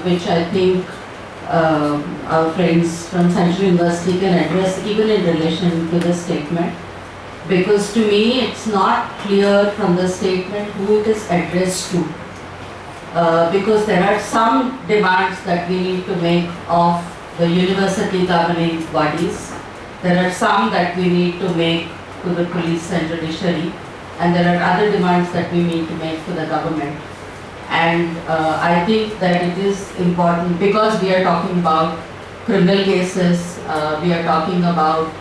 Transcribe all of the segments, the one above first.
which I think our friends from Central University can address even in relation to this statement. Because to me, it's not clear from the statement who it is addressed to. Because there are some demands that we need to make of the university governing bodies. There are some that we need to make to the police and judiciary, and there are other demands that we need to make to the government. And I think that it is important because we are talking about criminal cases, we are talking about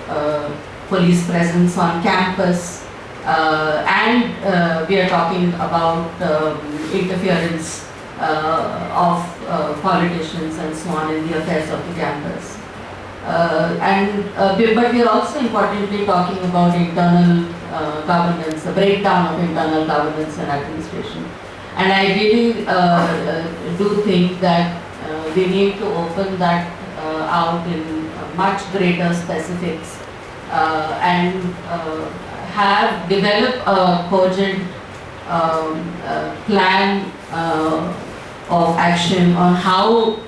police presence on campus, and we are talking about interference of politicians and so on in the affairs of the campus. But we are also importantly talking about internal governance, the breakdown of internal governance and administration. And I really do think that we need to open that out in much greater specifics and develop a cogent plan of action on how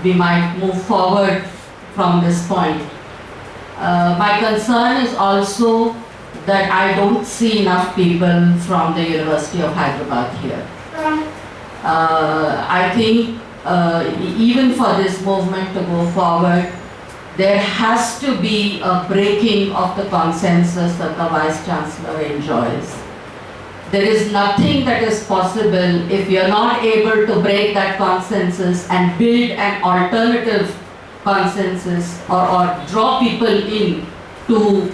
we might move forward from this point. My concern is also that I don't see enough people from the University of Hyderabad here. I think even for this movement to go forward, there has to be a breaking of the consensus that the Vice Chancellor enjoys. There is nothing that is possible if we are not able to break that consensus and build an alternative consensus or draw people into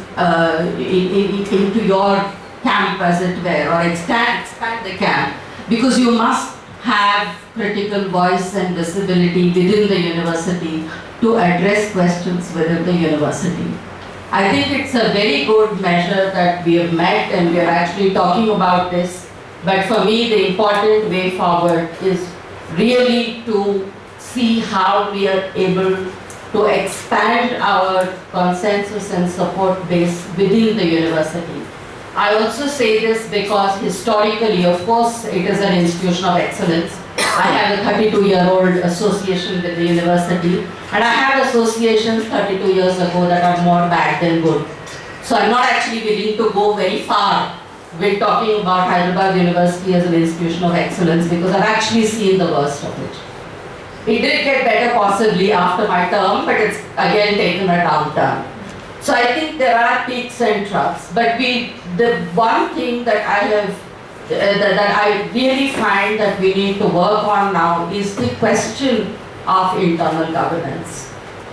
your camp, as it were, or expand the camp, because you must have critical voice and visibility within the university to address questions within the university. I think it's a very good measure that we have met and we are actually talking about this, but for me the important way forward is really to see how we are able to expand our consensus and support base within the university. I also say this because historically, of course, it is an institution of excellence. I have a 32-year-old association with the university, and I have associations 32 years ago that are more bad than good. So I'm not actually willing to go very far with talking about Hyderabad University as an institution of excellence, because I've actually seen the worst of it. It did get better possibly after my term, but it's again taken a downturn. So I think there are peaks and troughs, but the one thing that I really find that we need to work on now is the question of internal governance.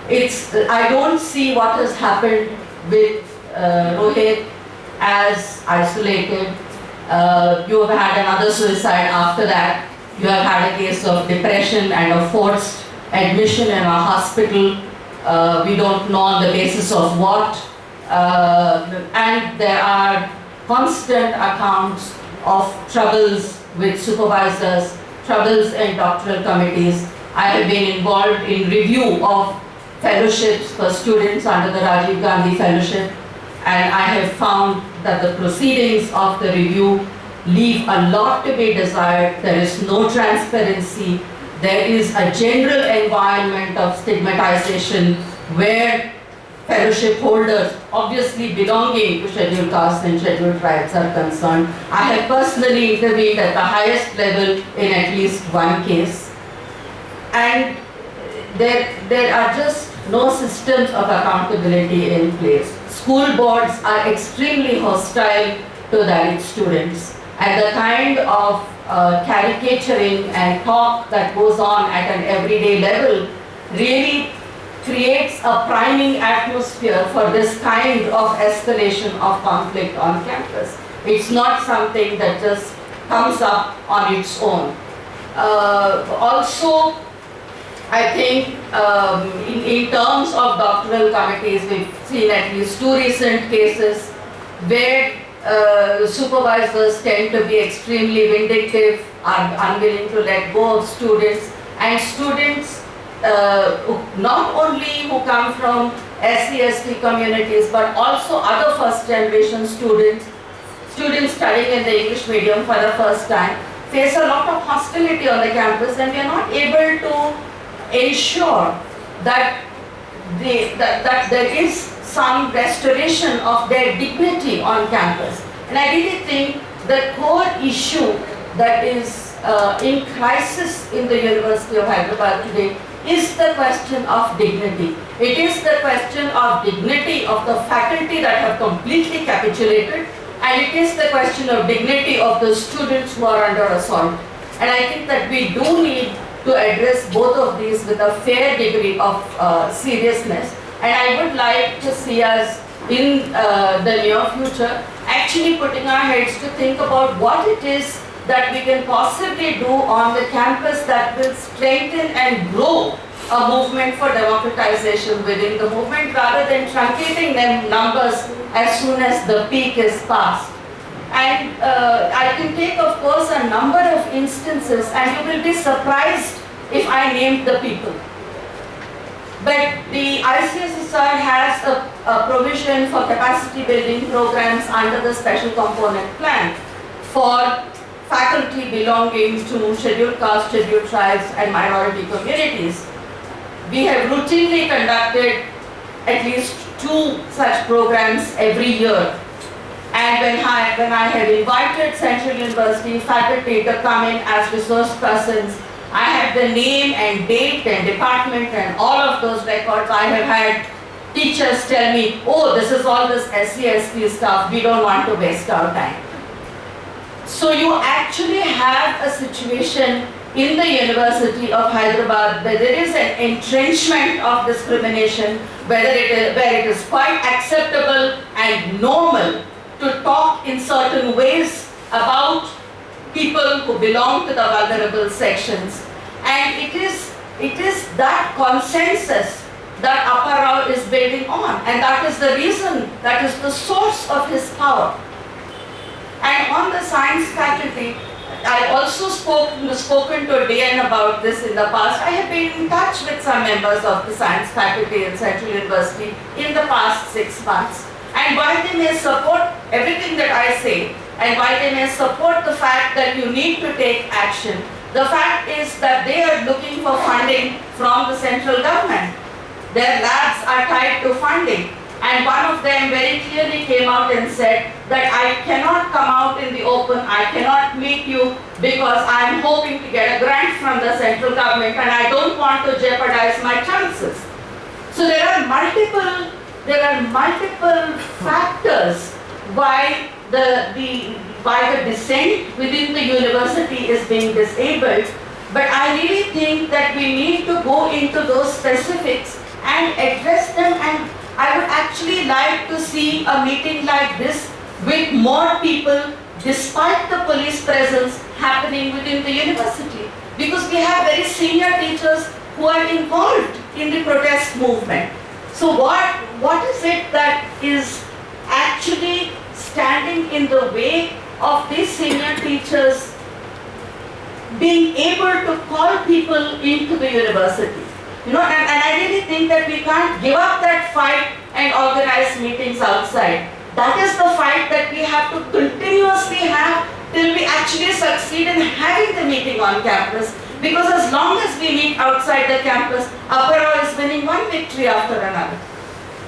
I don't see what has happened with Rohith as isolated. You have had another suicide after that. You have had a case of depression and a forced admission in a hospital. We don't know on the basis of what. And there are constant accounts of troubles with supervisors, troubles in doctoral committees. I have been involved in review of fellowships for students under the Rajiv Gandhi Fellowship, and I have found that the proceedings of the review leave a lot to be desired. There is no transparency. There is a general environment of stigmatization where fellowship holders, obviously belonging to scheduled castes and scheduled tribes, are concerned. I have personally intervened at the highest level in at least one case. And there are just no systems of accountability in place. School boards are extremely hostile to Dalit students. And the kind of caricaturing and talk that goes on at an everyday level really creates a priming atmosphere for this kind of escalation of conflict on campus. It's not something that just comes up on its own. Also, I think in terms of doctoral committees, we've seen at least 2 recent cases where supervisors tend to be extremely vindictive, are unwilling to let go of students, and students not only who come from SC/ST communities, but also other first generation students studying in the English medium for the first time, face a lot of hostility on the campus, and we are not able to ensure that that there is some restoration of their dignity on campus. And I really think the core issue that is in crisis in the University of Hyderabad today is the question of dignity. It is the question of dignity of the faculty that have completely capitulated, and it is the question of dignity of the students who are under assault. And I think that we do need to address both of these with a fair degree of seriousness. And I would like to see us in the near future actually putting our heads to think about what it is that we can possibly do on the campus that will strengthen and grow a movement for democratization within the movement, rather than truncating them numbers as soon as the peak is passed. And I can take, of course, a number of instances, and you will be surprised if I named the people. But the ICSSR has a provision for capacity building programs under the special component plan for faculty belonging to scheduled caste, scheduled tribes and minority communities. We have routinely conducted at least 2 such programs every year. And when I have invited Central University faculty to come in as resource persons, I have the name and date and department and all of those records. I have had teachers tell me, oh, this is all this SC/ST stuff, we don't want to waste our time. So you actually have a situation in the University of Hyderabad where there is an entrenchment of discrimination, where it is quite acceptable and normal to talk in certain ways about people who belong to the vulnerable sections. And it is that consensus that Apparao is building on, and that is the reason, that is the source of his power. And on the science faculty, I also spoken to DN about this in the past. I have been in touch with some members of the science faculty in Central University in the past 6 months. And while they may support everything that I say, and while they may support the fact that you need to take action, the fact is that they are looking for funding from the central government. Their labs are tied to funding. And one of them very clearly came out and said that I cannot come out in the open, I cannot meet you because I am hoping to get a grant from the central government and I don't want to jeopardize my chances. So there are multiple factors why the dissent within the university is being disabled, but I really think that we need to go into those specifics and address them, and I would actually like to see a meeting like this with more people despite the police presence happening within the university, because we have very senior teachers who are involved in the protest movement. So what is it that is actually standing in the way of these senior teachers being able to call people into the university? You know, and I really think that we can't give up that fight and organize meetings outside. That is the fight that we have to continuously have till we actually succeed in having the meeting on campus. Because as long as we meet outside the campus, Apparao is winning one victory after another.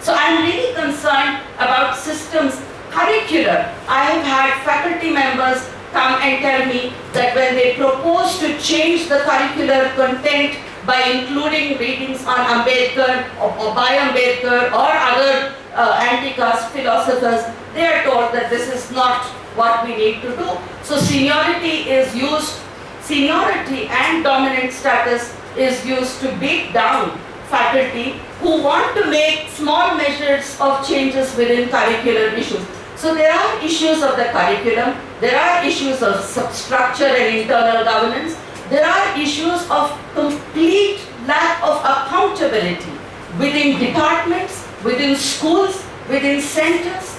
So I'm really concerned about systems, curricular. I have had faculty members come and tell me that when they propose to change the curricular content by including readings on Ambedkar or by Ambedkar or other anti-caste philosophers, they are told that this is not what we need to do. So seniority and dominant status is used to beat down faculty who want to make small measures of changes within curricular issues. So there are issues of the curriculum, there are issues of substructure and internal governance, there are issues of complete lack of accountability within departments, within schools, within centers.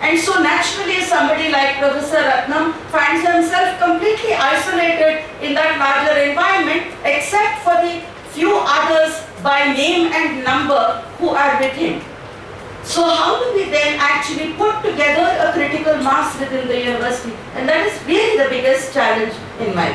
And so naturally somebody like Professor Ratnam finds himself completely isolated in that larger environment, except for the few others by name and number who are with him. So how do we then actually put together a critical mass within the university? And that is really the biggest challenge in my